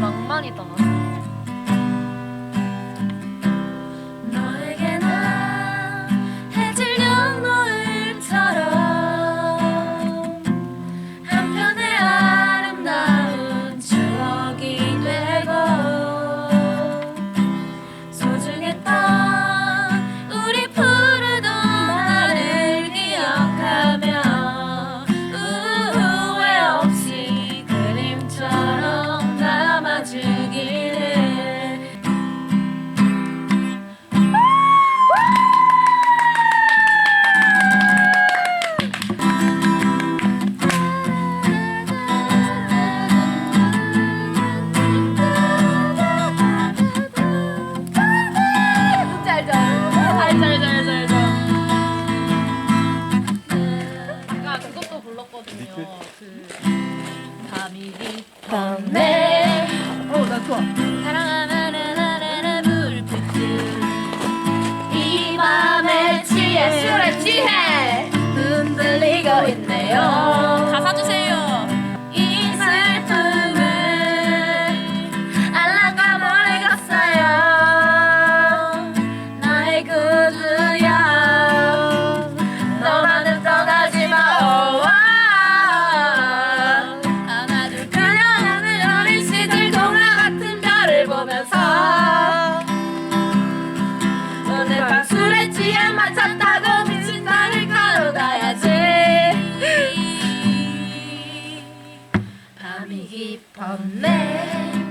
낭만이다. 제가 그것도 불렀거든요. 그 밤이 깊었네. 나 좋아. 사랑하는 나라라 불빛들 이 맘에 취해 술에 취해 흔들리고 있네요. 가사 주세요. 이 슬픔을 알랑가 멀리 갔어요. 나의 구주야 너만은 떠나지 마. 하나둘 그녀는 어린 시절 동화 같은 별을 보면서 오늘 밤 술에 취해 마쳤다고 미친 나를 걸어가야지. 밤이 깊었네.